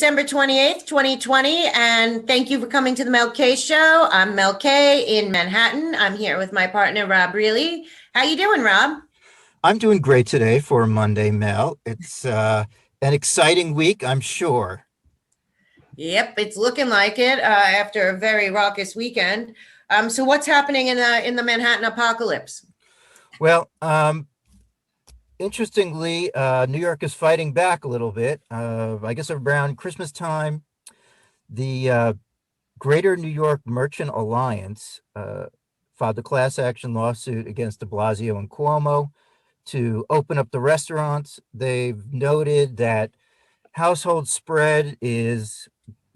December 28th, 2020, and thank you for coming to the Mel K Show. I'm Mel K in Manhattan. I'm here with my partner, Rob Reilly. How you doing, Rob? I'm doing great today for Monday, Mel. It's an exciting week, I'm sure. Yep, it's looking like it after a very raucous weekend. So what's happening in the Manhattan apocalypse? Well, interestingly, New York is fighting back a little bit. I guess around Christmas time, the Greater New York Merchant Alliance filed a class action lawsuit against de Blasio and Cuomo to open up the restaurants. They've noted that household spread is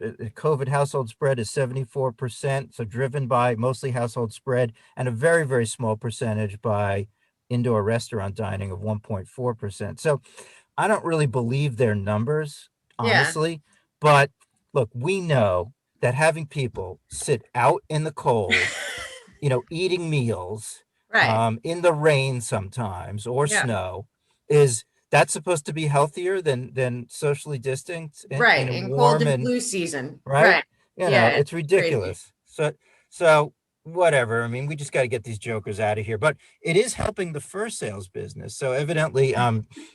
COVID household spread is 74%, so driven by mostly household spread, and a very, very small percentage by indoor restaurant dining of 1.4%. So I don't really believe their numbers, Yeah, honestly. But look, we know that having people sit out in the cold, eating meals right. in the rain sometimes or Yeah, snow is that's supposed to be healthier than socially distanced in right. a In cold warm and and flu season. right. Right. Yeah, It's it's crazy. ridiculous. So whatever. I mean, we just got to get these jokers out of here. But it is helping the fur sales business. So evidently,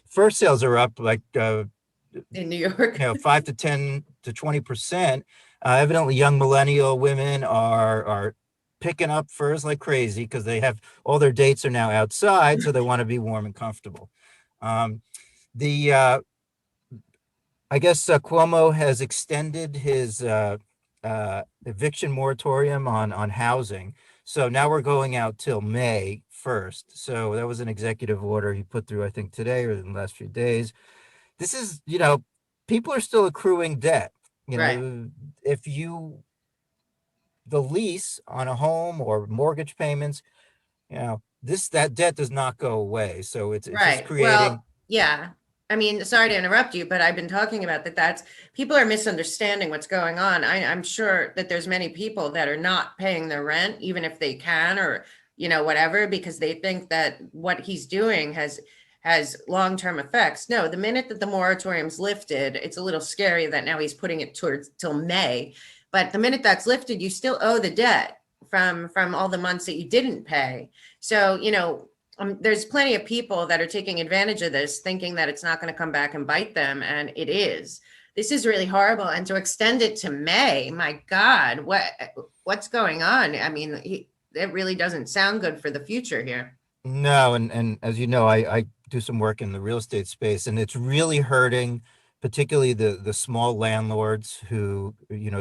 fur sales are up like In New York. 5 to 10 to 20%. Evidently, young millennial women are picking up furs like crazy because they have all their dates are now outside, so they want to be warm and comfortable. The I guess Cuomo has extended his eviction moratorium on housing. So now we're going out till May 1st. So that was an executive order he put through, I think, today or in the last few days. This is, people are still accruing debt. You Right. know, if you, the lease on a home or mortgage payments, that debt does not go away. So it's just Right. creating. Well, yeah. I mean, sorry to interrupt you, but I've been talking about that. That's people are misunderstanding what's going on. I'm sure that there's many people that are not paying their rent, even if they can, or whatever, because they think that what he's doing has long-term effects. No, the minute that the moratorium's lifted, it's a little scary that now he's putting it towards till May. But the minute that's lifted, you still owe the debt from all the months that you didn't pay. So, there's plenty of people that are taking advantage of this, thinking that it's not going to come back and bite them, and it is. This is really horrible, and to extend it to May, my God, what's going on? I mean, it really doesn't sound good for the future here. No, and as you know, I do some work in the real estate space, and it's really hurting, particularly the small landlords who,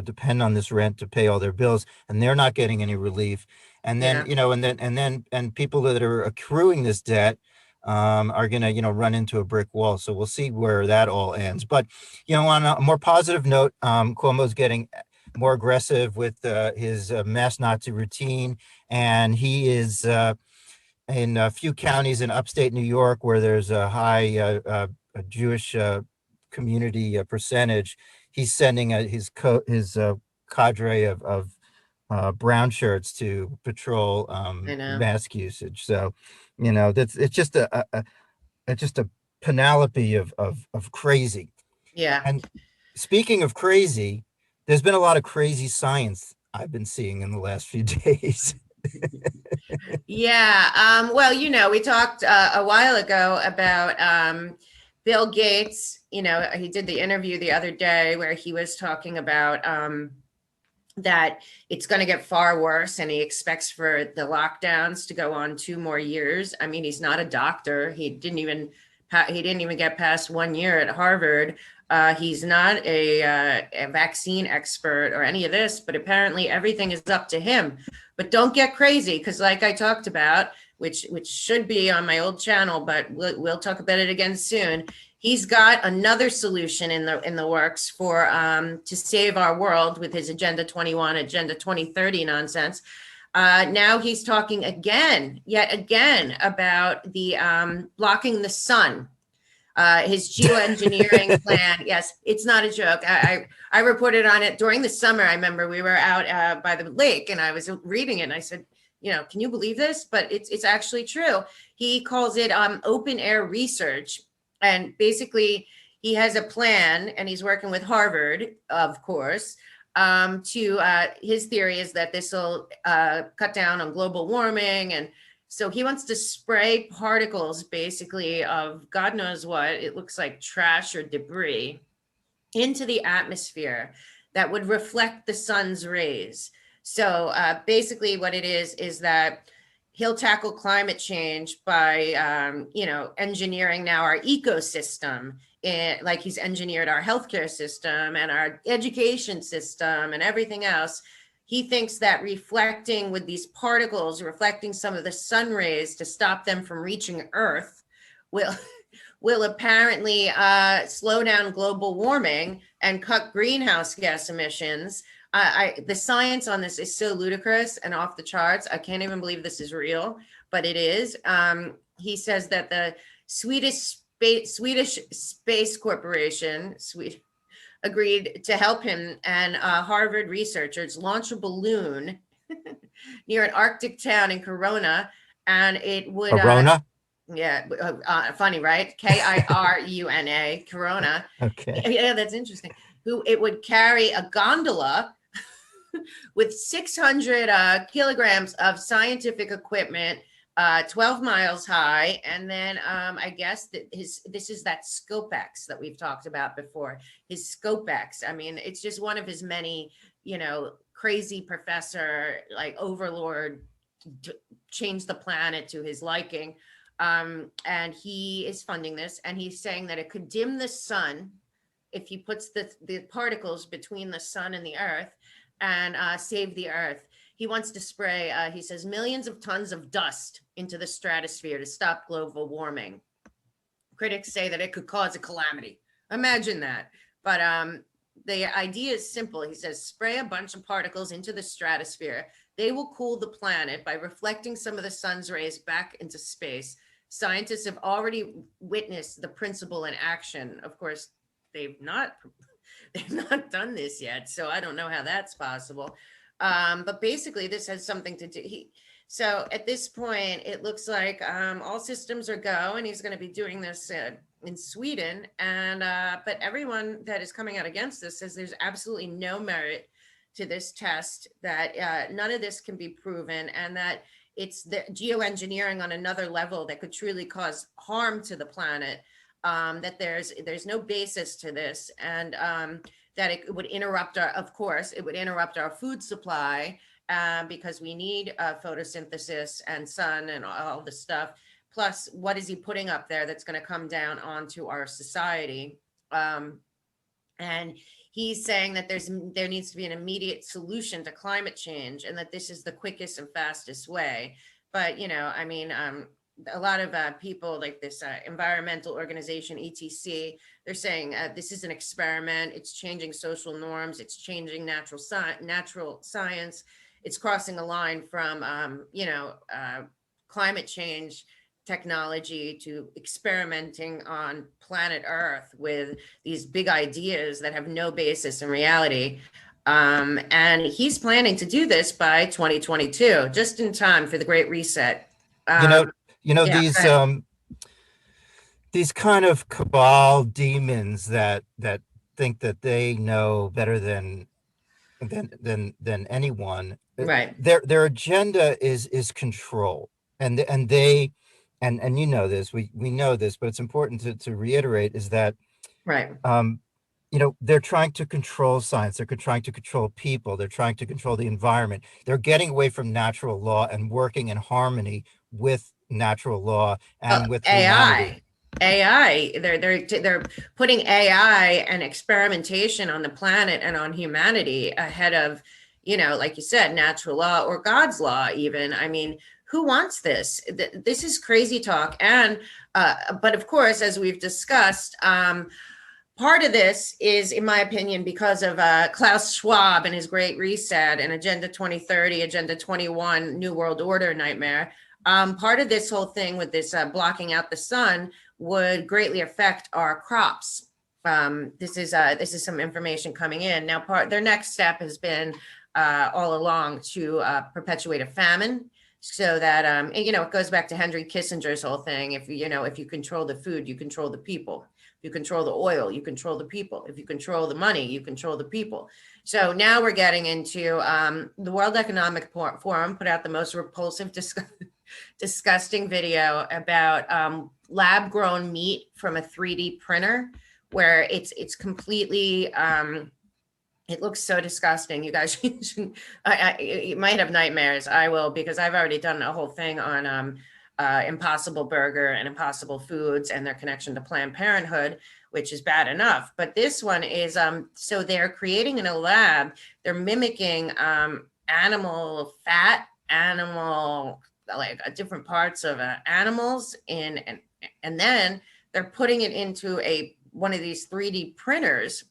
depend on this rent to pay all their bills, and they're not getting any relief. And then, Yeah. and people that are accruing this debt are gonna, run into a brick wall. So we'll see where that all ends. But, on a more positive note, Cuomo's getting more aggressive with his mass Nazi routine, and he is in a few counties in upstate New York where there's a high Jewish community percentage. He's sending his cadre of brown shirts to patrol I know. mask usage. So, that's it's just it's just a panoply of crazy. Yeah. And speaking of crazy, there's been a lot of crazy science I've been seeing in the last few days. Yeah. Well, we talked a while ago about Bill Gates. He did the interview the other day where he was talking about that it's going to get far worse, and he expects for the lockdowns to go on 2 more years. I mean, he's not a doctor. He didn't even get past 1 year at Harvard. He's not a vaccine expert or any of this, but apparently everything is up to him. But don't get crazy, because like I talked about, which should be on my old channel, but we'll talk about it again soon. He's got another solution in the works for to save our world with his Agenda 21, Agenda 2030 nonsense. Now he's talking yet again, about the blocking the sun. His geoengineering plan. Yes, it's not a joke. I reported on it during the summer. I remember we were out by the lake, and I was reading it, and I said, can you believe this? But it's actually true. He calls it open air research, and basically he has a plan, and he's working with Harvard, of course. To his theory is that this will cut down on global warming, and so he wants to spray particles, basically, of God knows what. It looks like trash or debris into the atmosphere that would reflect the sun's rays. So basically, what it is that he'll tackle climate change by, engineering now our ecosystem. Like he's engineered our healthcare system and our education system and everything else. He thinks that reflecting with these particles, reflecting some of the sun rays to stop them from reaching Earth, will will apparently slow down global warming and cut greenhouse gas emissions. The science on this is so ludicrous and off the charts. I can't even believe this is real, but it is. He says that the Swedish Space Corporation agreed to help him and Harvard researchers launch a balloon near an Arctic town in Corona, and it would Corona? yeah, funny, right? Kiruna, Corona. Okay. Yeah, that's interesting. Who it would carry a gondola with 600 kilograms of scientific equipment, 12 miles high, and then I guess that this is that Scopex that we've talked about before. His Scopex. I mean, it's just one of his many, crazy professor, like overlord, change the planet to his liking. And he is funding this, and he's saying that it could dim the sun if he puts the particles between the sun and the earth, and save the earth. He wants to spray, he says, millions of tons of dust into the stratosphere to stop global warming. Critics say that it could cause a calamity. Imagine that. But the idea is simple. He says, spray a bunch of particles into the stratosphere. They will cool the planet by reflecting some of the sun's rays back into space. Scientists have already witnessed the principle in action. Of course, they've not done this yet, so I don't know how that's possible. But basically, this has something to do. So at this point, it looks like all systems are go, and he's going to be doing this in Sweden. And but everyone that is coming out against this says there's absolutely no merit to this test, that none of this can be proven, and that it's the geoengineering on another level that could truly cause harm to the planet. That there's no basis to this, and that it would interrupt of course, it would interrupt our food supply, because we need photosynthesis and sun and all this stuff. Plus, what is he putting up there that's going to come down onto our society? And he's saying that there needs to be an immediate solution to climate change, and that this is the quickest and fastest way. But I mean, a lot of people like this environmental organization etc, they're saying this is an experiment. It's changing social norms. It's changing natural science. It's crossing a line from climate change technology to experimenting on planet Earth with these big ideas that have no basis in reality. And he's planning to do this by 2022, just in time for the Great Reset. Yeah, these kind of cabal demons that think that they know better than anyone. Right. Their agenda is control, and they and this, we know this, but it's important to reiterate, is that right. They're trying to control science. They're trying to control people. They're trying to control the environment. They're getting away from natural law and working in harmony with natural law and with humanity. AI. They're putting AI and experimentation on the planet and on humanity ahead of, like you said, natural law or God's law even. I mean, who wants this? This is crazy talk. And but of course, as we've discussed, part of this is, in my opinion, because of Klaus Schwab and his Great Reset and Agenda 2030, Agenda 21, New World Order nightmare. Part of this whole thing with this blocking out the sun would greatly affect our crops. This is some information coming in now. Their next step has been all along to perpetuate a famine, so that it goes back to Henry Kissinger's whole thing. If you control the food, you control the people. If you control the oil, you control the people. If you control the money, you control the people. So now we're getting into the World Economic Forum put out the most repulsive, disgusting video about lab grown meat from a 3D printer, where it's completely it looks so disgusting. You guys you might have nightmares. I will, because I've already done a whole thing on Impossible Burger and Impossible Foods and their connection to Planned Parenthood, which is bad enough. But this one is so they're creating in a lab, they're mimicking animal fat, animal like different parts of animals and then they're putting it into one of these 3D printers,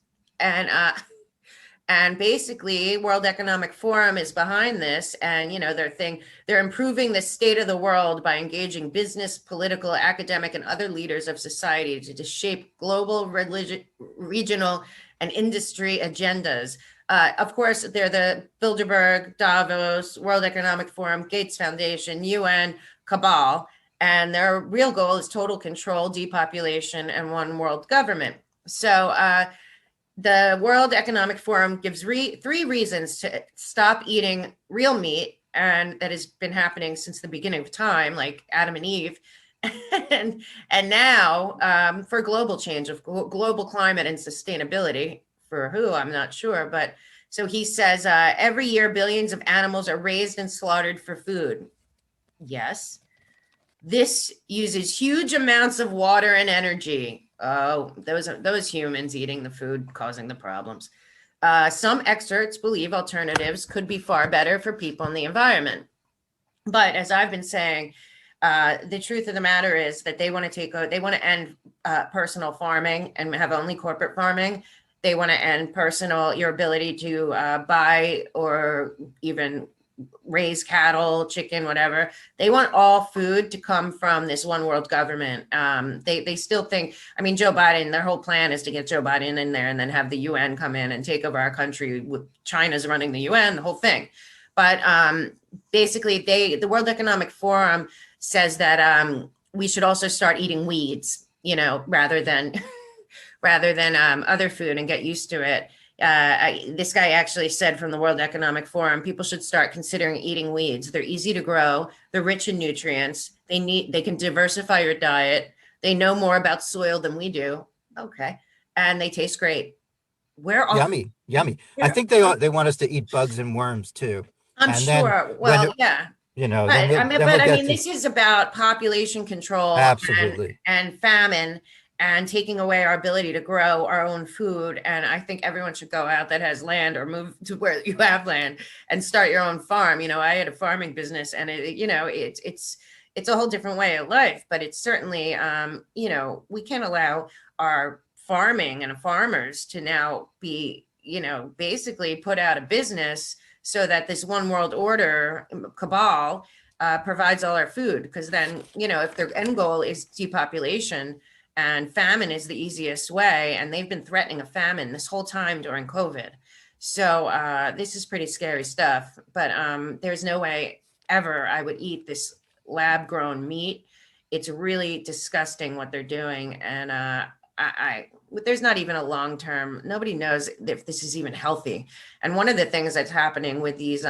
and basically World Economic Forum is behind this, and they're improving the state of the world by engaging business, political, academic, and other leaders of society to shape global, regional, and industry agendas. Of course, they're the Bilderberg, Davos, World Economic Forum, Gates Foundation, UN, cabal, and their real goal is total control, depopulation, and one world government. So the World Economic Forum gives three reasons to stop eating real meat, and that has been happening since the beginning of time, like Adam and Eve, and now for global change, of global climate and sustainability. For who, I'm not sure, but so he says every year billions of animals are raised and slaughtered for food. Yes. This uses huge amounts of water and energy. Oh, those humans eating the food causing the problems. Some experts believe alternatives could be far better for people and the environment. But as I've been saying, the truth of the matter is that they want to end personal farming and have only corporate farming. They want to end your ability to buy or even raise cattle, chicken, whatever. They want all food to come from this one world government. They still think, Joe Biden, their whole plan is to get Joe Biden in there and then have the UN come in and take over our country with China's running the UN, the whole thing. But basically the World Economic Forum says that we should also start eating weeds, rather than other food, and get used to it. This guy actually said from the World Economic Forum, people should start considering eating weeds. They're easy to grow. They're rich in nutrients. They can diversify your diet. They know more about soil than we do. Okay. And they taste great. Yummy. I think they want us to eat bugs and worms too. I'm sure. Well, yeah. This is about population control. Absolutely. And famine, and taking away our ability to grow our own food. And I think everyone should go out that has land or move to where you have land and start your own farm. I had a farming business, and it's a whole different way of life, but it's certainly, we can't allow our farming and farmers to now be, basically put out of business, so that this one world order cabal provides all our food. Because then, if their end goal is depopulation, and famine is the easiest way, and they've been threatening a famine this whole time during COVID. So this is pretty scary stuff, but there's no way ever I would eat this lab grown meat. It's really disgusting what they're doing. And there's not even a long-term, nobody knows if this is even healthy. And one of the things that's happening with these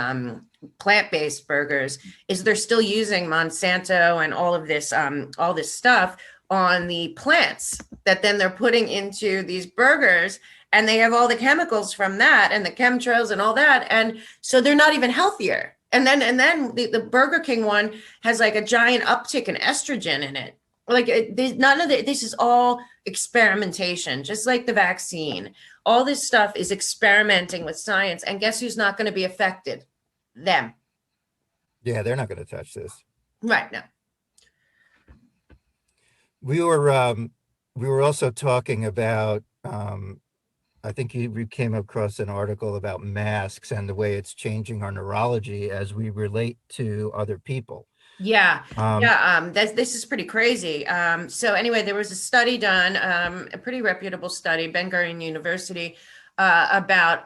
plant-based burgers is they're still using Monsanto and all this stuff on the plants that then they're putting into these burgers, and they have all the chemicals from that and the chemtrails and all that. And so they're not even healthier. And then the Burger King one has like a giant uptick in estrogen in it. Like none of this is all experimentation, just like the vaccine. All this stuff is experimenting with science. And guess who's not going to be affected? Them. Yeah, they're not going to touch this. Right. No. We were also talking about, I think we came across an article about masks and the way it's changing our neurology as we relate to other people. Yeah. This is pretty crazy. So anyway, there was a study done, a pretty reputable study, Ben Gurion University, about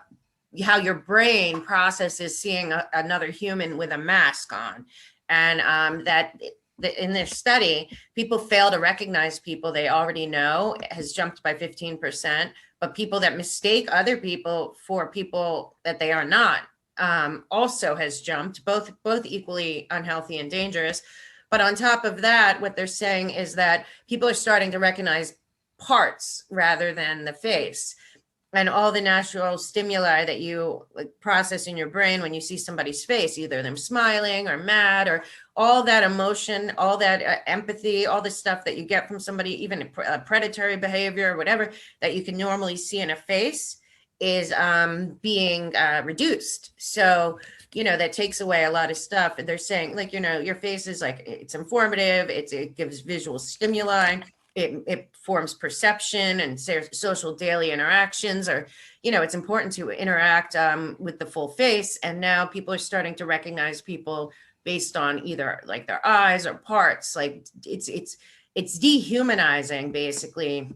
how your brain processes seeing another human with a mask on. And that in their study, people fail to recognize people they already know has jumped by 15%, but people that mistake other people for people that they are not also has jumped, both equally unhealthy and dangerous. But on top of that, what they're saying is that people are starting to recognize parts rather than the face, and all the natural stimuli that you like process in your brain when you see somebody's face, either them smiling or mad, or all that emotion, all that empathy, all the stuff that you get from somebody, even predatory behavior or whatever that you can normally see in a face is being reduced. So, that takes away a lot of stuff. And they're saying, like, your face is like, it's informative, it gives visual stimuli, it forms perception and social daily interactions, or it's important to interact with the full face. And now people are starting to recognize people based on either like their eyes or parts. Like it's dehumanizing basically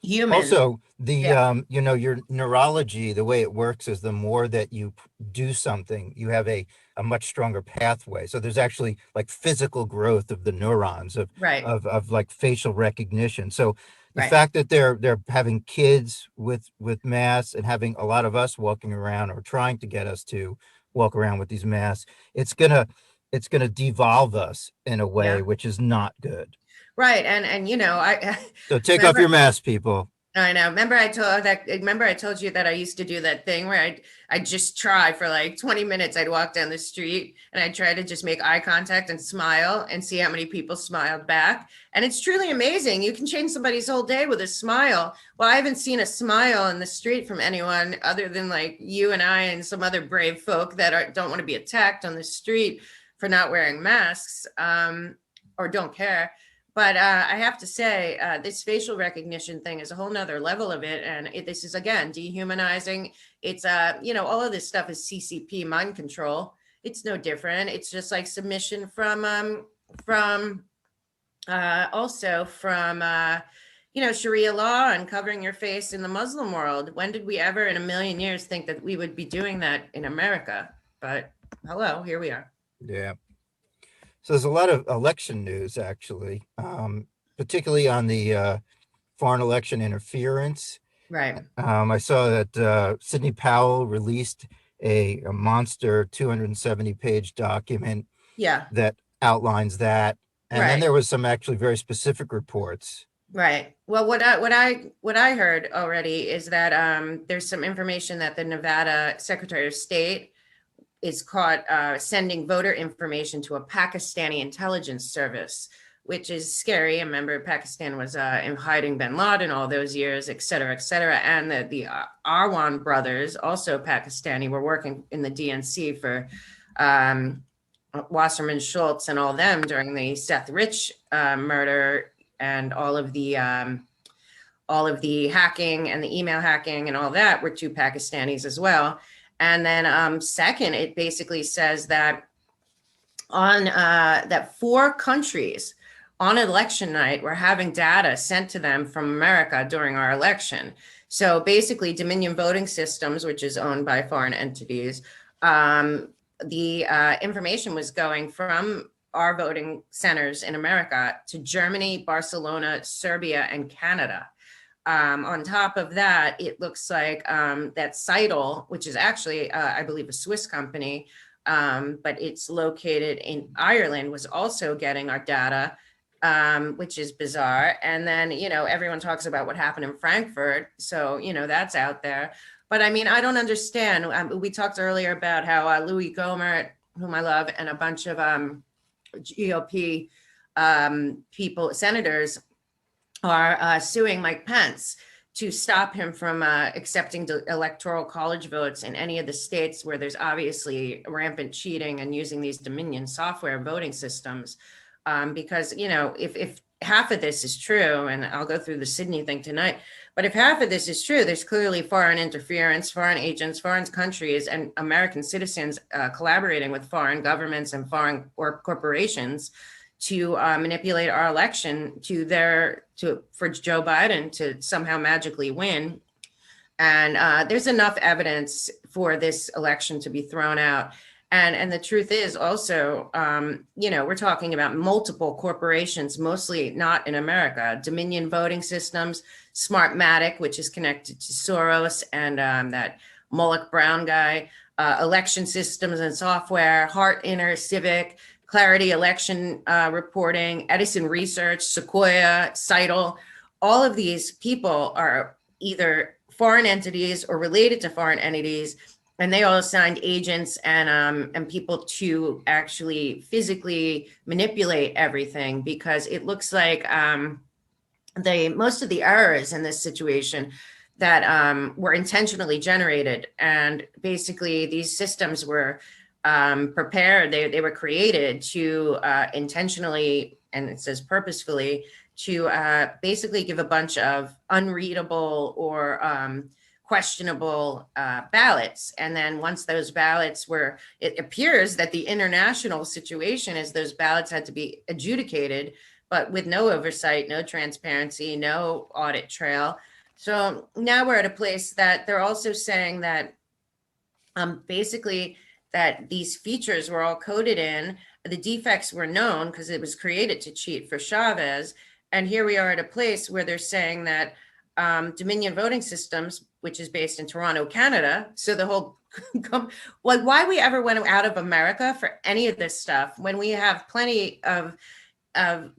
humans. Also, the Yeah. your neurology, the way it works is the more that you do something, you have a much stronger pathway. So there's actually like physical growth of the neurons Right. of like facial recognition. So the Right. fact that they're having kids with masks and having a lot of us walking around or trying to get us to walk around with these masks, it's gonna devolve us in a way Yeah. which is not good. Right. And I So take off remember. your mask, people. I know. Remember I told you that I used to do that thing where I'd just try for like 20 minutes. I'd walk down the street and I'd try to just make eye contact and smile and see how many people smiled back. And it's truly amazing. You can change somebody's whole day with a smile. Well, I haven't seen a smile in the street from anyone other than like you and I and some other brave folk that don't want to be attacked on the street for not wearing masks, or don't care. But I have to say, this facial recognition thing is a whole nother level of it. And this is, again, dehumanizing. It's, all of this stuff is CCP, mind control. It's no different. It's just like submission also from, Sharia law and covering your face in the Muslim world. When did we ever in a million years think that we would be doing that in America? But hello, here we are. Yeah. So there's a lot of election news, actually, particularly on the foreign election interference. Right. I saw that Sidney Powell released a monster 270-page document Yeah. that outlines that. And then Right. there was some actually very specific reports. Right. Well, what I heard already is that there's some information that the Nevada Secretary of State is caught sending voter information to a Pakistani intelligence service, which is scary. Remember, Pakistan was in hiding bin Laden all those years, et cetera, et cetera. And the Arwan brothers, also Pakistani, were working in the DNC for Wasserman Schultz and all them during the Seth Rich murder and all of the hacking and the email hacking and all that were two Pakistanis as well. And then second, it basically says that that 4 countries on election night were having data sent to them from America during our election. So basically, Dominion Voting Systems, which is owned by foreign entities, the information was going from our voting centers in America to Germany, Barcelona, Serbia, and Canada. On top of that, it looks like that Seidel, which is actually, I believe, a Swiss company, but it's located in Ireland, was also getting our data, which is bizarre. And then, everyone talks about what happened in Frankfurt. So, that's out there. But I mean, I don't understand. We talked earlier about how Louis Gohmert, whom I love, and a bunch of GOP people, senators, are suing Mike Pence to stop him from accepting electoral college votes in any of the states where there's obviously rampant cheating and using these Dominion software voting systems. Because, if half of this is true, and I'll go through the Sydney thing tonight, but if half of this is true, there's clearly foreign interference, foreign agents, foreign countries, and American citizens collaborating with foreign governments and foreign corporations to manipulate our election for Joe Biden to somehow magically win. And there's enough evidence for this election to be thrown out. And the truth is also, we're talking about multiple corporations, mostly not in America. Dominion Voting Systems, Smartmatic, which is connected to Soros and that Moloch Brown guy, Election Systems and Software, Hart Inner Civic, Clarity Election Reporting, Edison Research, Sequoia, Cital. All of these people are either foreign entities or related to foreign entities, and they all assigned agents and people to actually physically manipulate everything, because it looks like most of the errors in this situation that were intentionally generated, and basically these systems were prepared. They were created to intentionally, and it says purposefully, to basically give a bunch of unreadable or questionable ballots. And then once those ballots were, it appears that the international situation is those ballots had to be adjudicated, but with no oversight, no transparency, no audit trail. So now we're at a place that they're also saying that basically that these features were all coded in, the defects were known because it was created to cheat for Chavez. And here we are at a place where they're saying that Dominion Voting Systems, which is based in Toronto, Canada, so the whole like why we ever went out of America for any of this stuff when we have plenty of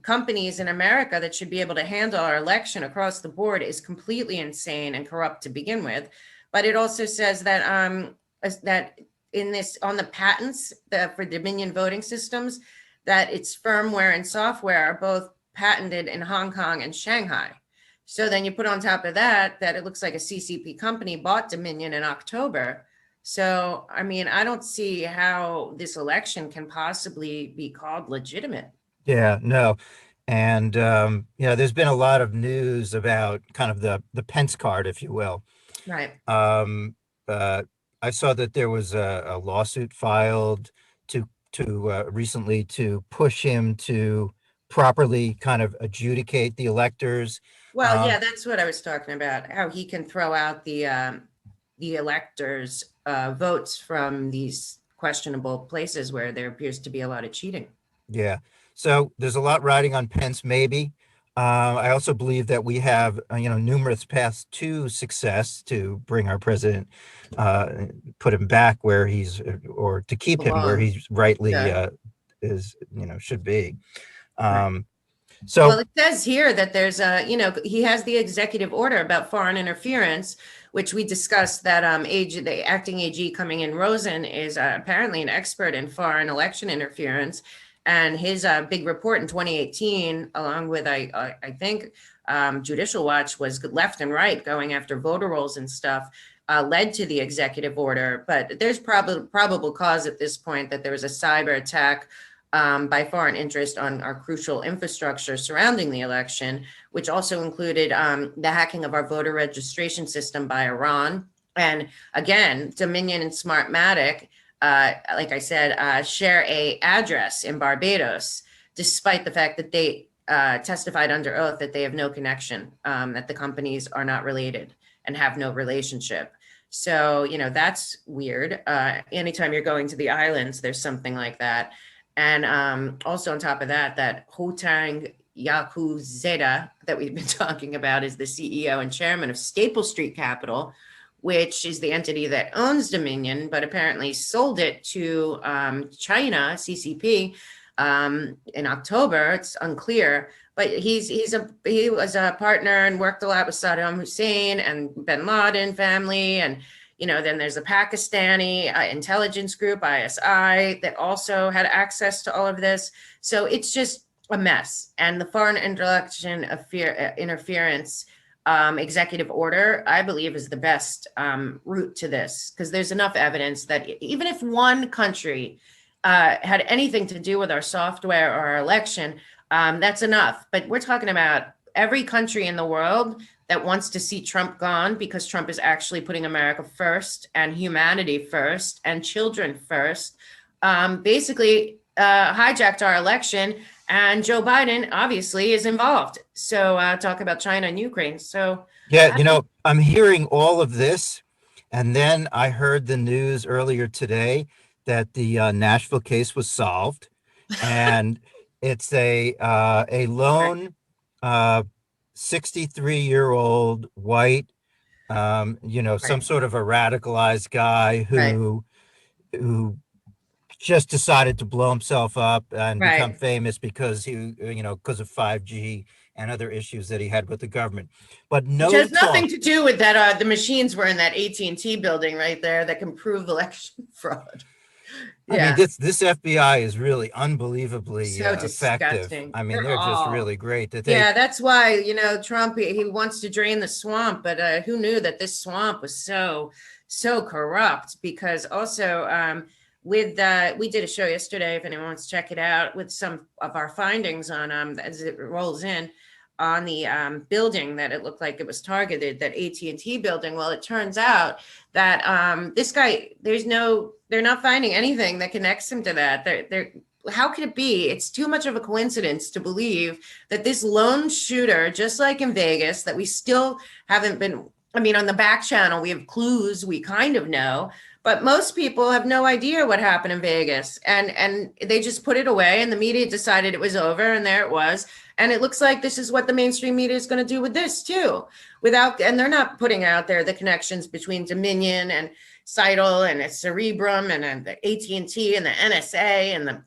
companies in America that should be able to handle our election across the board is completely insane and corrupt to begin with. But it also says that that in this, on the patents for Dominion Voting Systems, that its firmware and software are both patented in Hong Kong and Shanghai. So then you put on top of that it looks like a CCP company bought Dominion in October. So, I mean, I don't see how this election can possibly be called legitimate. Yeah, no. And there's been a lot of news about kind of the Pence card, if you will. Right. Um, uh, I saw that there was a lawsuit filed to recently to push him to properly kind of adjudicate the electors. Well, Um, yeah, that's what I was talking about, how he can throw out the electors' votes from these questionable places where there appears to be a lot of cheating. Yeah. So there's a lot riding on Pence, maybe. I also believe that we have, numerous paths to success to bring our president, put him back where or to keep him where Belong. he's rightly Yeah. should be. Right. Um, Well, so it says here that there's he has the executive order about foreign interference, which we discussed that the acting AG coming in, Rosen, is apparently an expert in foreign election interference. And his big report in 2018, along with, I think, Judicial Watch, was left and right going after voter rolls and stuff, led to the executive order. But there's probable cause at this point that there was a cyber attack by foreign interest on our crucial infrastructure surrounding the election, which also included the hacking of our voter registration system by Iran. And again, Dominion and Smartmatic, like I said, share a address in Barbados, despite the fact that they testified under oath that they have no connection, that the companies are not related and have no relationship. So, that's weird. Anytime you're going to the islands, there's something like that. And also on top of that, that Hotang Yakuzeda that we've been talking about is the CEO and chairman of Staple Street Capital, which is the entity that owns Dominion, but apparently sold it to China, CCP, in October. It's unclear, but he was a partner and worked a lot with Saddam Hussein and Bin Laden family, and then there's a Pakistani intelligence group, ISI, that also had access to all of this. So it's just a mess. And the foreign election interference executive order, I believe, is the best route to this, because there's enough evidence that even if one country had anything to do with our software or our election, that's enough. But we're talking about every country in the world that wants to see Trump gone, because Trump is actually putting America first and humanity first and children first, basically hijacked our election. And Joe Biden obviously is involved. So talk about China and Ukraine. So yeah, I'm hearing all of this, and then I heard the news earlier today that the Nashville case was solved, and it's a Right, lone 63-year-old white, some right, sort of a radicalized guy right, who just decided to blow himself up and become right. famous because because of 5G and other issues that he had with the government. But Which no has talk. nothing to do with that. The machines were in that AT&T building right there that can prove election fraud. I mean, Yeah, this FBI is really unbelievably so effective. disgusting. I mean, They're they're just all. really great that they. Yeah, that's why, Trump, he wants to drain the swamp, but who knew that this swamp was so corrupt? Because also, we did a show yesterday, if anyone wants to check it out, with some of our findings on, as it rolls in on the building that it looked like it was targeted, that AT&T building. Well, it turns out that this guy, they're not finding anything that connects him to that. They're How could it be? It's too much of a coincidence to believe that this lone shooter, just like in Vegas, that we still haven't been. I mean, on the back channel, we have clues we kind of know, but most people have no idea what happened in Vegas, and they just put it away, and the media decided it was over, and there it was. And it looks like this is what the mainstream media is going to do with this too, and they're not putting out there the connections between Dominion and Seidel and Cerebrum and the AT&T and the NSA and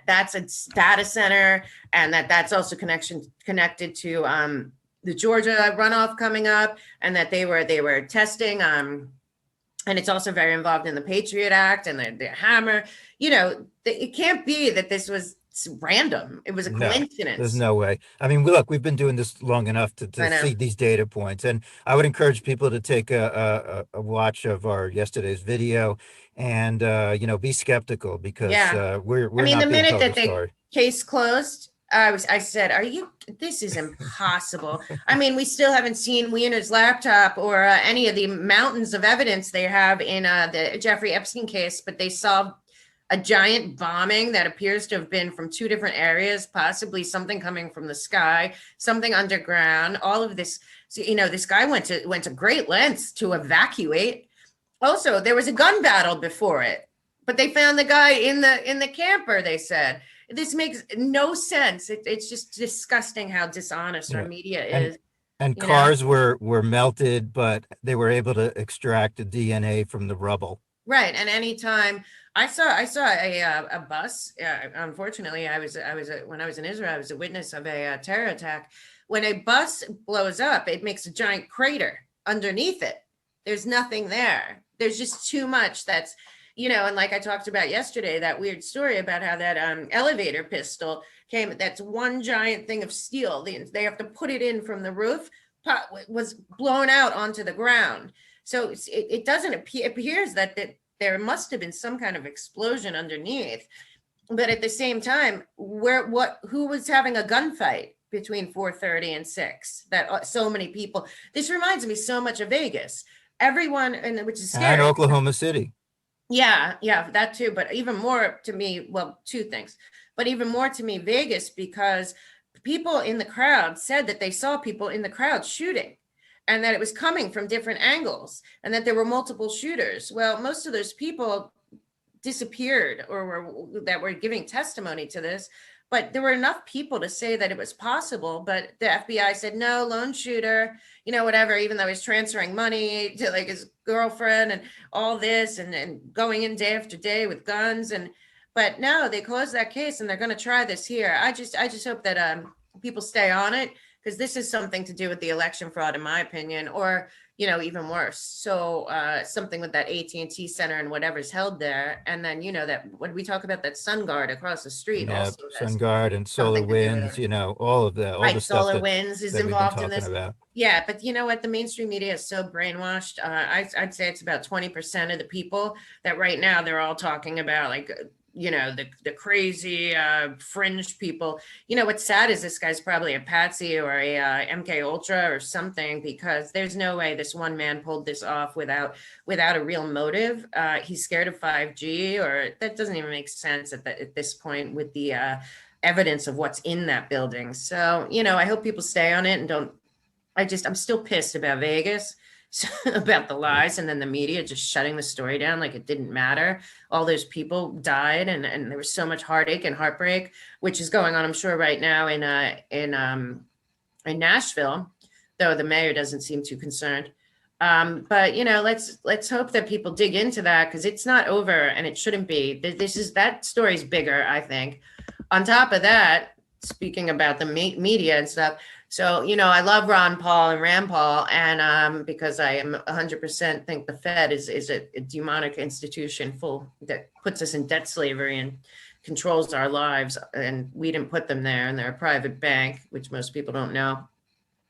that's a data center, and that's also connected to the Georgia runoff coming up, and that they were testing and it's also very involved in the Patriot Act and the hammer. It can't be that this was random. It was a No, there's coincidence. no way. I mean, look, we've been doing this long enough to I know. see these data points, and I would encourage people to take a watch of our yesterday's video and be skeptical because Yeah. I we're mean, the not being minute told the that the story. case closed, I said, this is impossible. I mean, we still haven't seen Wiener's laptop or any of the mountains of evidence they have in the Jeffrey Epstein case, but they solved a giant bombing that appears to have been from two different areas, possibly something coming from the sky, something underground, all of this. So, this guy went to great lengths to evacuate. Also, there was a gun battle before it, but they found the guy in the camper. They said this makes no sense. It's just disgusting how dishonest our Yeah, media and is. and You know, cars were melted, but they were able to extract the DNA from the rubble. right? And anytime I saw a bus. Unfortunately, when I was in Israel, I was a witness of a terror attack. When a bus blows up, it makes a giant crater underneath it. There's nothing there. There's just too much and like I talked about yesterday, that weird story about how that elevator pistol came. That's one giant thing of steel. They have to put it in from the roof. Was blown out onto the ground. So it doesn't appear. It appears that there must have been some kind of explosion underneath. But at the same time, who was having a gunfight between 4:30 and 6? That so many people. This reminds me so much of Vegas. Everyone, and which is And scary. Oklahoma City. Yeah, that too. But even more to me, well, two things. But even more to me, Vegas, because people in the crowd said that they saw people in the crowd shooting and that it was coming from different angles and that there were multiple shooters. Well, most of those people disappeared or that were giving testimony to this, but there were enough people to say that it was possible. But the FBI said no, lone shooter, whatever, even though he's transferring money to like his girlfriend and all this and going in day after day with guns. But no, they closed that case and they're going to try this here. I just hope that people stay on it, because this is something to do with the election fraud, in my opinion, or even worse. So something with that AT&T center and whatever's held there. And then, that when we talk about that Sun Guard across the street Yeah, also has SunGuard and Solar something to do with Winds, it. all the Right. stuff Solar Winds is that we've been involved in talking this. about. Yeah. But you know what? The mainstream media is so brainwashed. I'd say it's about 20% of the people that right now they're all talking about, like, the crazy fringe people. What's sad is this guy's probably a patsy or a MK Ultra or something, because there's no way this one man pulled this off without a real motive. He's scared of 5G, or that doesn't even make sense at this point with the evidence of what's in that building. So I hope people stay on it and don't. I'm still pissed about Vegas, about the lies, and then the media just shutting the story down like it didn't matter. All those people died, and there was so much heartache and heartbreak, which is going on, I'm sure, right now in Nashville, though the mayor doesn't seem too concerned. But let's hope that people dig into that, because it's not over and it shouldn't be. That story's bigger, I think. On top of that, speaking about the media and stuff, so I love Ron Paul and Rand Paul, and because I am 100% think the Fed is a demonic institution full that puts us in debt slavery and controls our lives, and we didn't put them there, and they're a private bank, which most people don't know.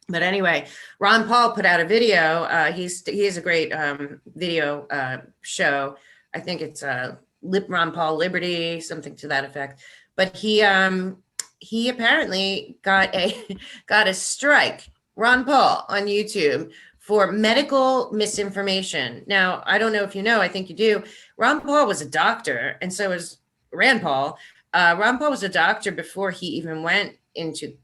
But anyway, Ron Paul put out a video. He has a great video show. I think it's Ron Paul Liberty, something to that effect. But he apparently got a strike, Ron Paul, on YouTube for medical misinformation. Now, I don't know if you know, I think you do. Ron Paul was a doctor, and so was Rand Paul. Ron Paul was a doctor before he even went into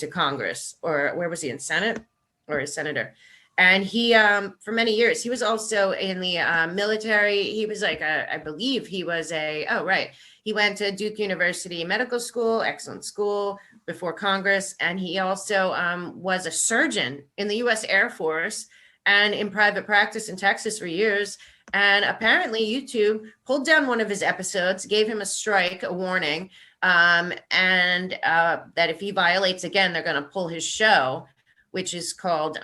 Congress, or where was he, in Senate or a senator? And he, for many years, he was also in the military. He was like, I believe he was he went to Duke University Medical School, excellent school, before Congress. And he also was a surgeon in the US Air Force and in private practice in Texas for years. And apparently YouTube pulled down one of his episodes, gave him a strike, a warning, and that if he violates again, they're going to pull his show, which is called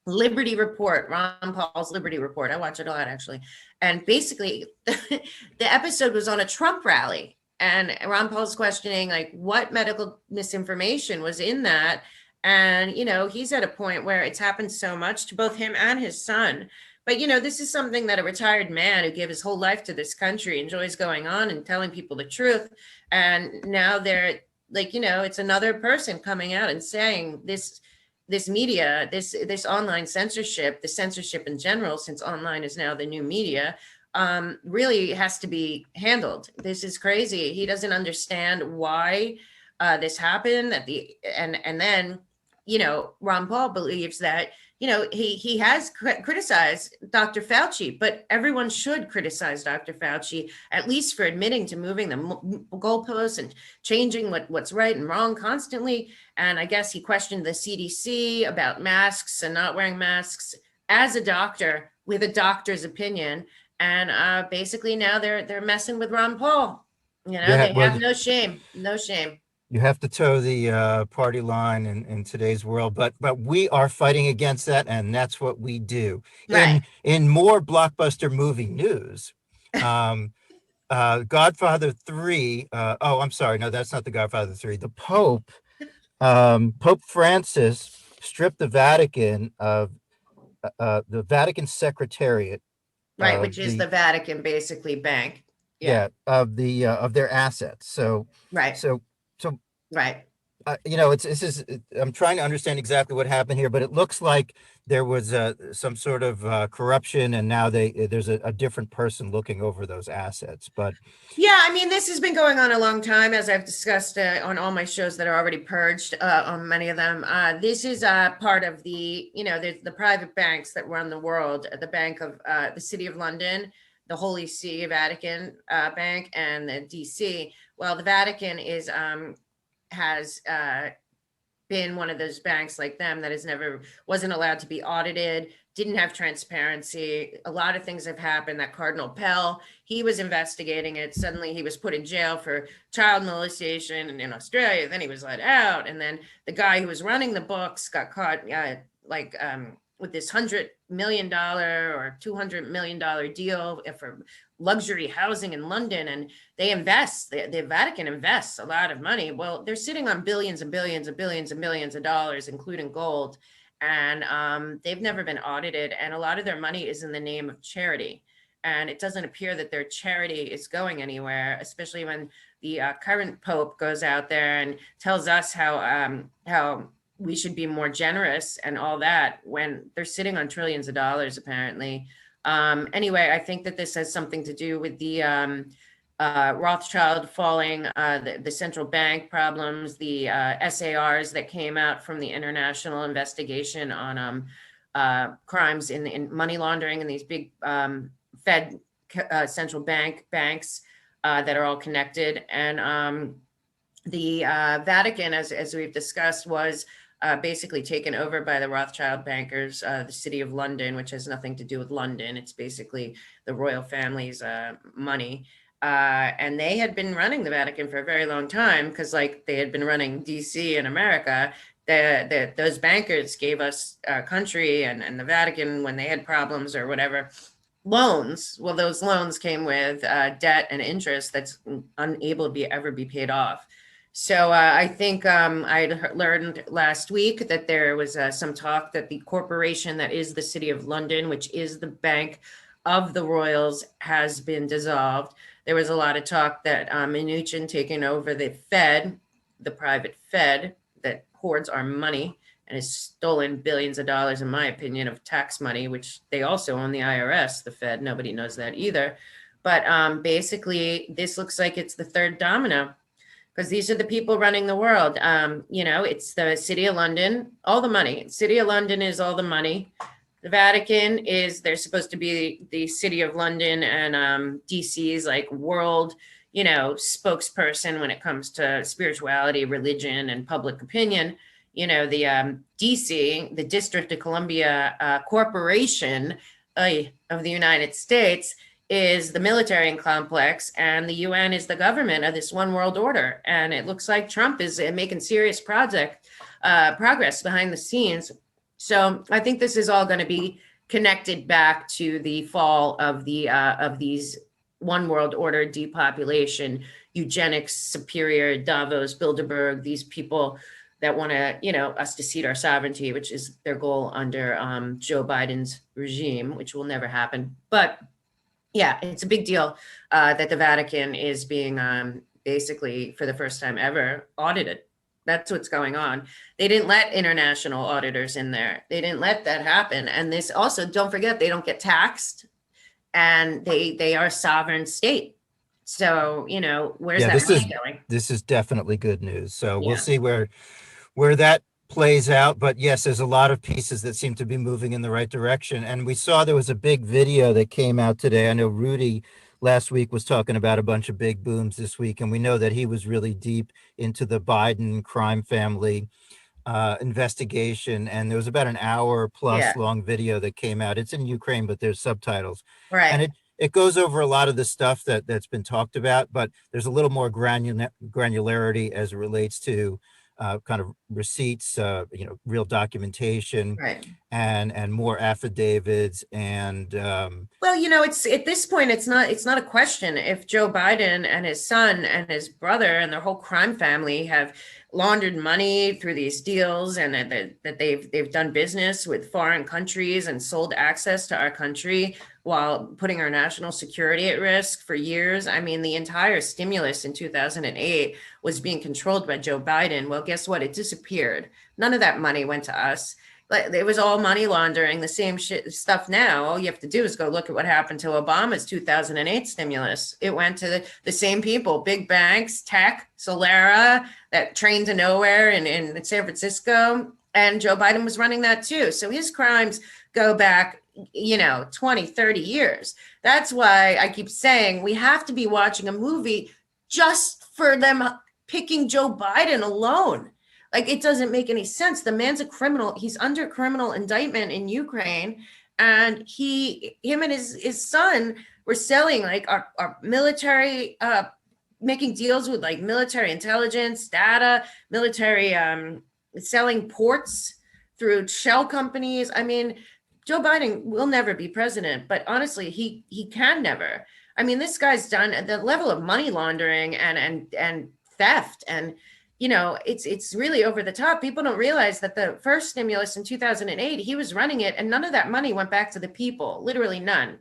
Liberty Report, Ron Paul's Liberty Report. I watch it a lot, actually. And basically, the episode was on a Trump rally. And Ron Paul's questioning, like, what medical misinformation was in that? And, he's at a point where it's happened so much to both him and his son. But, this is something that a retired man who gave his whole life to this country enjoys going on and telling people the truth. And now they're like, it's another person coming out and saying this media, this online censorship, the censorship in general, since online is now the new media, really has to be handled. This is crazy. He doesn't understand why this happened. And then, Ron Paul believes that, he has criticized Dr. Fauci, but everyone should criticize Dr. Fauci, at least for admitting to moving the goalposts and changing what's right and wrong constantly. And I guess he questioned the CDC about masks and not wearing masks as a doctor with a doctor's opinion. And basically now they're messing with Ron Paul. They have no shame. You have to toe the party line in today's world, but we are fighting against that, and that's what we do. Right. In more blockbuster movie news, Godfather 3. I'm sorry, no, that's not the Godfather 3. The Pope, Pope Francis, stripped the Vatican of the Vatican Secretariat, Right, which is the Vatican basically bank. Of their assets. So right. So right. I'm trying to understand exactly what happened here, but it looks like there was some sort of corruption, and now there's a different person looking over those assets. But yeah, I mean, this has been going on a long time, as I've discussed on all my shows that are already purged, on many of them. This is part of the private banks that run the world, the Bank of the City of London, the Holy See Vatican Bank, and the DC. Well, the Vatican has been one of those banks like them that wasn't allowed to be audited, didn't have transparency. A lot of things have happened. That Cardinal Pell, he was investigating it. Suddenly he was put in jail for child molestation in Australia. Then he was let out. And then the guy who was running the books got caught with this $100 million or $200 million deal for luxury housing in London. And they invest, the Vatican invests a lot of money. Well, they're sitting on billions and billions and billions and billions of dollars, including gold. And they've never been audited. And a lot of their money is in the name of charity. And it doesn't appear that their charity is going anywhere, especially when the current Pope goes out there and tells us how we should be more generous and all that, when they're sitting on trillions of dollars, apparently. Anyway, I think that this has something to do with the Rothschild falling, the central bank problems, the SARs that came out from the international investigation on crimes in money laundering and these big Fed central banks that are all connected. And the Vatican, as we've discussed, was basically taken over by the Rothschild bankers, the City of London, which has nothing to do with London. It's basically the royal family's money. And they had been running the Vatican for a very long time because, like, they had been running DC in America. Those bankers gave us our country and the Vatican when they had problems or whatever loans. Well, those loans came with debt and interest that's unable to ever be paid off. So I think I learned last week that there was some talk that the corporation that is the City of London, which is the bank of the royals, has been dissolved. There was a lot of talk that Mnuchin taking over the Fed, the private Fed that hoards our money and has stolen billions of dollars, in my opinion, of tax money, which they also own the IRS, the Fed. Nobody knows that either. But basically, this looks like it's the third domino, because these are the people running the world. It's the City of London, all the money. City of London is all the money. The Vatican they're supposed to be the City of London, and DC's like world, spokesperson when it comes to spirituality, religion, and public opinion. The DC, the District of Columbia Corporation of the United States, is the military complex, and the UN is the government of this one world order. And it looks like Trump is making serious progress behind the scenes. So I think this is all going to be connected back to the fall of these one world order, depopulation, eugenics, superior, Davos, Bilderberg, these people that want to, us to cede our sovereignty, which is their goal under Joe Biden's regime, which will never happen. But yeah, it's a big deal that the Vatican is being basically, for the first time ever, audited. That's what's going on. They didn't let international auditors in there. They didn't let that happen. And this also, don't forget, they don't get taxed, and they are a sovereign state. So, where's that money going? This is definitely good news. So we'll Yeah. see where that plays out. But yes, there's a lot of pieces that seem to be moving in the right direction. And we saw there was a big video that came out today. I know Rudy last week was talking about a bunch of big booms this week, and we know that he was really deep into the Biden crime family investigation. And there was about an hour plus Yeah. long video that came out. It's in Ukraine, but there's subtitles. Right. And it goes over a lot of the stuff that's been talked about, but there's a little more granularity as it relates to kind of receipts, real documentation, Right. and more affidavits. And well, it's at this point, it's not a question if Joe Biden and his son and his brother and their whole crime family have laundered money through these deals, and that they've done business with foreign countries and sold access to our country while putting our national security at risk for years. I mean, the entire stimulus in 2008 was being controlled by Joe Biden. Well, guess what? It disappeared. None of that money went to us. It was all money laundering, the same stuff now. All you have to do is go look at what happened to Obama's 2008 stimulus. It went to the same people, big banks, tech, Solera, that train to nowhere in San Francisco. And Joe Biden was running that too. So his crimes go back, 20, 30 years. That's why I keep saying we have to be watching a movie just for them picking Joe Biden alone. Like, it doesn't make any sense. The man's a criminal. He's under criminal indictment in Ukraine. And him and his son were selling like our military, making deals with like military intelligence, data, military, selling ports through shell companies. I mean, Joe Biden will never be president, but honestly, he can never. I mean, this guy's done the level of money laundering and theft, and it's really over the top. People don't realize that the first stimulus in 2008, he was running it, and none of that money went back to the people, literally none.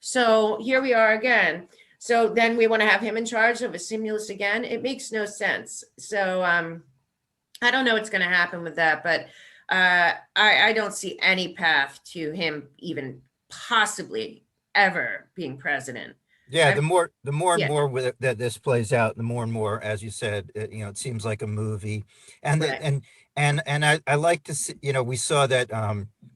So here we are again. So then we want to have him in charge of a stimulus again. It makes no sense. So I don't know what's going to happen with that, but I don't see any path to him even possibly ever being president. Yeah, I'm the more and yeah, more that this plays out, the more and more, as you said, it seems like a movie, and the, right, and I like to see, we saw that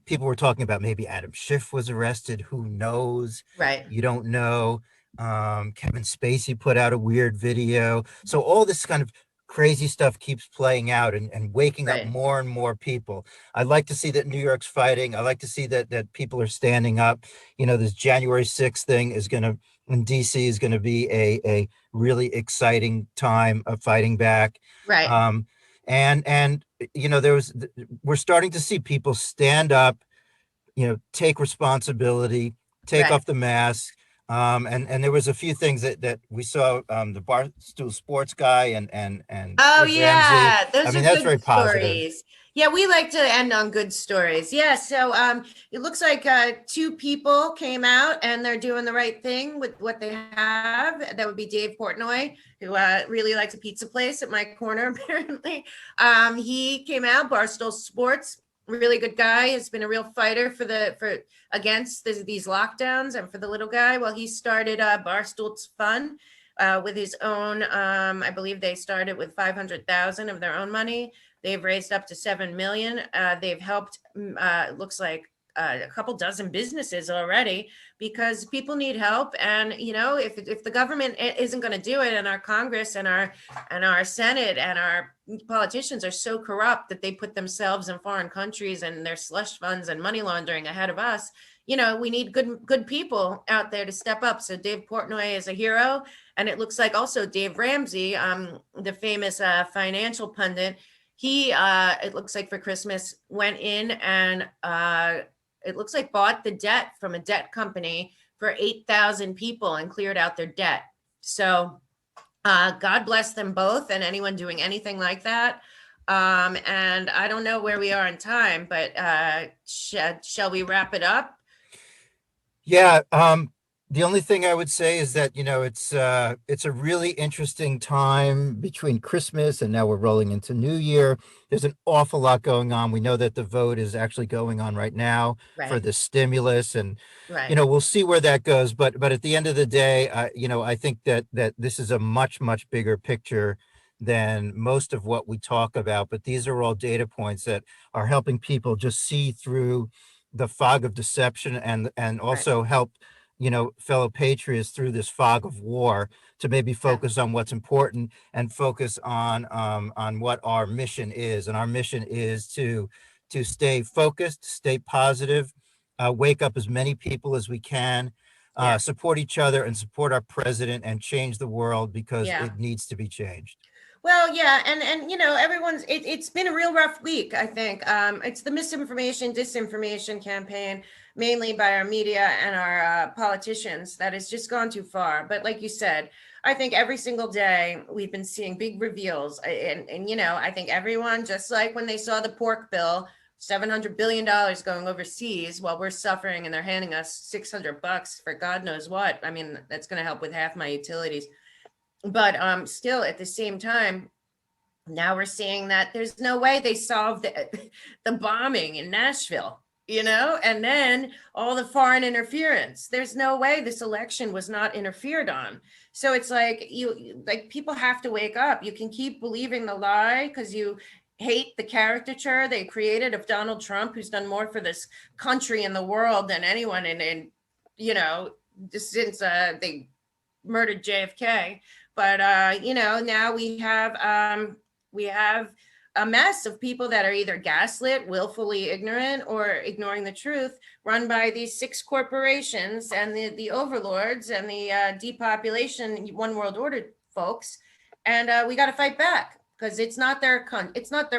people were talking about maybe Adam Schiff was arrested. Who knows? right, You don't know. Kevin Spacey put out a weird video, so all this kind of crazy stuff keeps playing out and waking up right, more and more people. I like to see that New York's fighting. I like to see that people are standing up. This January 6th thing is going to in DC is going to be a really exciting time of fighting back. right. Um, and there was we're starting to see people stand up, take responsibility, take Right. off the mask. And there was a few things that we saw, the Barstool Sports guy and Oh Dave Ramsey. yeah, I those are mean, that's good very positive. stories. Yeah, we like to end on good stories. Yeah, so it looks like two people came out and they're doing the right thing with what they have. That would be Dave Portnoy, who really likes a pizza place at my corner, apparently. He came out, Barstool Sports, really good guy, has been a real fighter for against these lockdowns and for the little guy. Well, he started Barstool's Fun with his own. I believe they started with 500,000 of their own money. They've raised up to 7 million. They've helped. Looks like a couple dozen businesses already because people need help. And if the government isn't going to do it, and our Congress and our Senate and our politicians are so corrupt that they put themselves in foreign countries and their slush funds and money laundering ahead of us, we need good people out there to step up. So Dave Portnoy is a hero. And it looks like also Dave Ramsey, the famous financial pundit, he, it looks like for Christmas, went in and it looks like bought the debt from a debt company for 8,000 people and cleared out their debt. So God bless them both and anyone doing anything like that. And I don't know where we are in time, but shall we wrap it up? Yeah, the only thing I would say is that, it's a really interesting time between Christmas and now we're rolling into New Year. There's an awful lot going on. We know that the vote is actually going on right now for Right, the stimulus, and right, we'll see where that goes. But at the end of the day, I think that this is a much, much bigger picture than most of what we talk about. But these are all data points that are helping people just see through the fog of deception, and right. also help fellow patriots through this fog of war to maybe Yeah, focus on what's important and focus on what our mission is. And our mission is to stay focused, stay positive, wake up as many people as we can, yeah, support each other and support our president and change the world because yeah. it needs to be changed. Well, yeah, and everyone's it's been a real rough week, I think. It's the misinformation, disinformation campaign, mainly by our media and our politicians, that has just gone too far. But like you said, I think every single day we've been seeing big reveals, and I think everyone, just like when they saw the pork bill, $700 billion going overseas while we're suffering, and they're handing us $600 for God knows what. I mean, that's going to help with half my utilities, but still at the same time, now we're seeing that there's no way they solved the bombing in Nashville, and then all the foreign interference. There's no way this election was not interfered on. So it's like people have to wake up. You can keep believing the lie because you hate the caricature they created of Donald Trump, who's done more for this country and the world than anyone in you know since they murdered JFK. But now we have a mess of people that are either gaslit, willfully ignorant, or ignoring the truth, run by these six corporations and the overlords and the depopulation, one world order folks. And we got to fight back because it's not their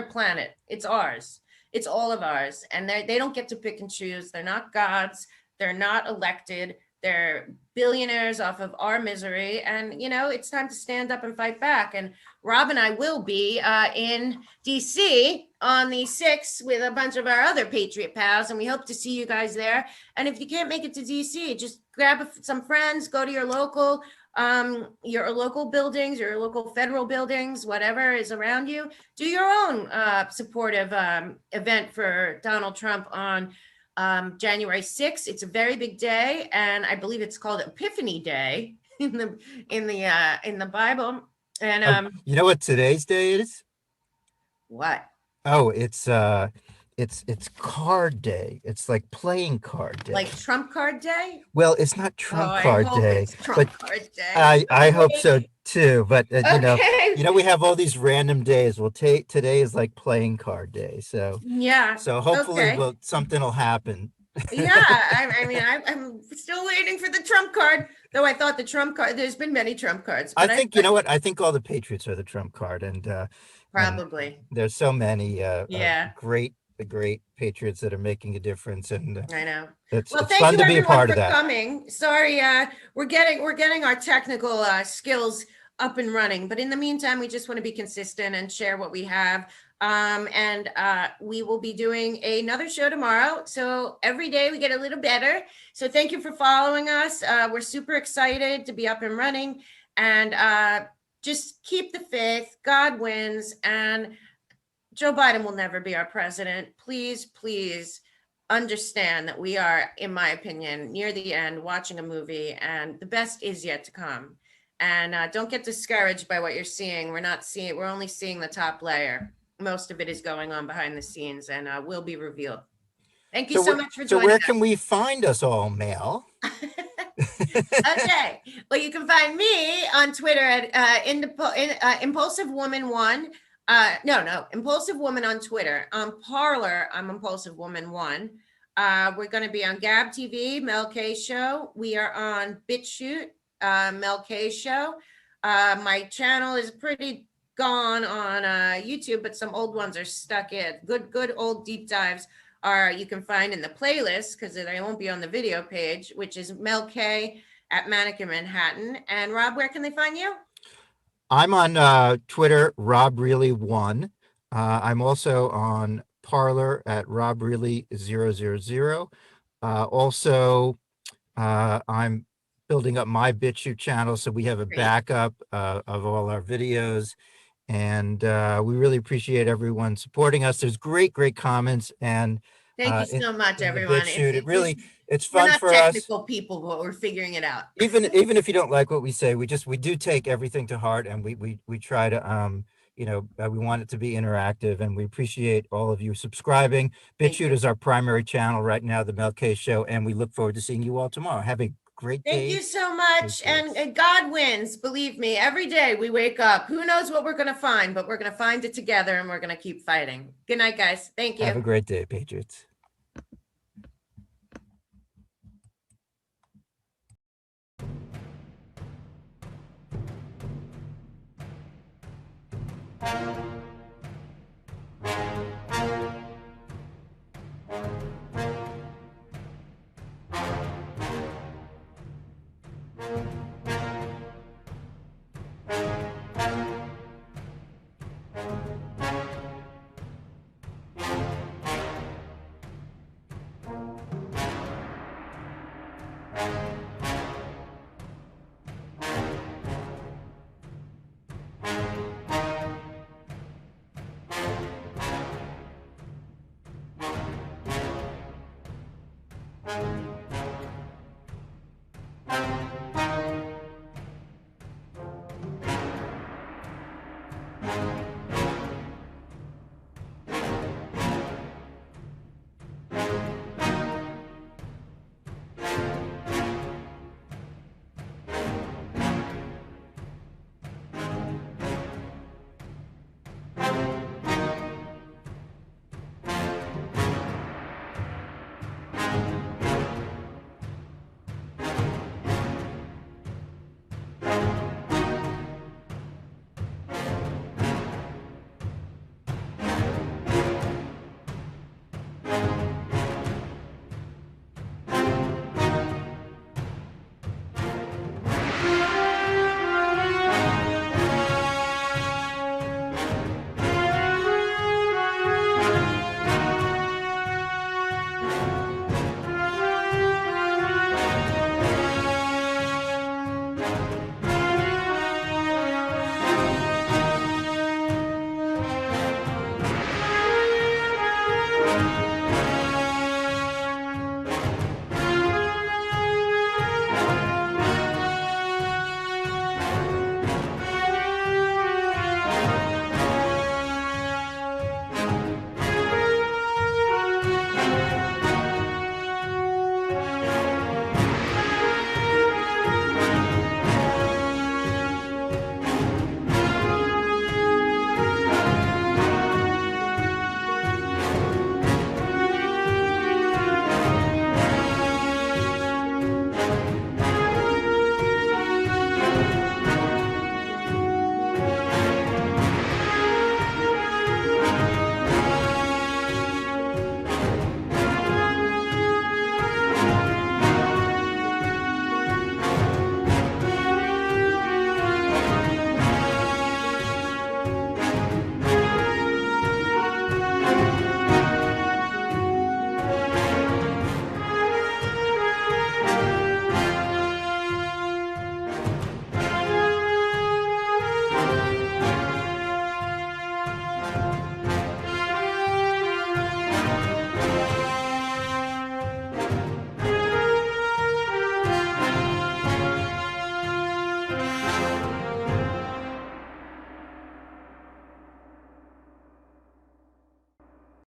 planet. It's ours. It's all of ours, and they don't get to pick and choose. They're not gods. They're not elected. They're billionaires off of our misery. And, it's time to stand up and fight back. And Rob and I will be in DC on the 6th with a bunch of our other Patriot pals. And we hope to see you guys there. And if you can't make it to DC, just grab some friends, go to your local buildings, your local federal buildings, whatever is around you. Do your own supportive event for Donald Trump on January 6th. It's a very big day, and I believe it's called Epiphany Day. in the Bible. And Oh, you know what today's day is? what? Oh, it's card day. It's like playing card day. Like Trump card day? Well, it's not Oh, Trump I card hope day, it's but Trump card day. I hope so too. But Okay. we have all these random days. Well, today is like playing card day. So Yeah. hopefully, Okay. well, something will happen. Yeah. I mean, I'm still waiting for the Trump card, though I thought the Trump card, there's been many Trump cards, I but think you know what? I think all the Patriots are the trump card, and probably. there's so many Yeah, great Patriots that are making a difference, and I know. it's Well, it's thank fun you to be a everyone part of for that. coming. Sorry, we're getting our technical skills up and running, but in the meantime, we just want to be consistent and share what we have. And we will be doing another show tomorrow. So every day we get a little better. So thank you for following us. We're super excited to be up and running, and just keep the faith. God wins, and Joe Biden will never be our president. Please, please understand that we are, in my opinion, near the end watching a movie, and the best is yet to come. And don't get discouraged by what you're seeing. We're only seeing the top layer. Most of it is going on behind the scenes, and will be revealed. Thank you so much for joining Where can we find us all, Mel? us. Okay. Well, you can find me on Twitter at Impulsive Woman One. No, Impulsive Woman on Twitter. On Parlor, I'm Impulsive Woman One. We're going to be on Gab TV, Mel K Show. We are on BitChute, Mel K Show. My channel is pretty gone on YouTube, but some old ones are stuck in. Good old deep dives are you can find in the playlist, because they won't be on the video page, which is Mel K at Mannequin Manhattan. And Rob, where can they find you? I'm on Twitter, RobReally1. I'm also on Parlor at RobReally000. Also, I'm building up my BitChute channel, so we have a Great. backup of all our videos. And we really appreciate everyone supporting us. There's great comments, and Thank you so much, in the everyone. BitChute, it's We're fun not for us. technical people, but we're figuring it out. Even if you don't like what we say, we do take everything to heart, and we try to we want it to be interactive, and we appreciate all of you subscribing. BitChute is our primary channel right now, the Mel K Show, and we look forward to seeing you all tomorrow. Have a great day. Thank you so much. And God wins. Believe me, every day we wake up. Who knows what we're going to find, but we're going to find it together, and we're going to keep fighting. Good night, guys. Thank you. Have a great day, Patriots.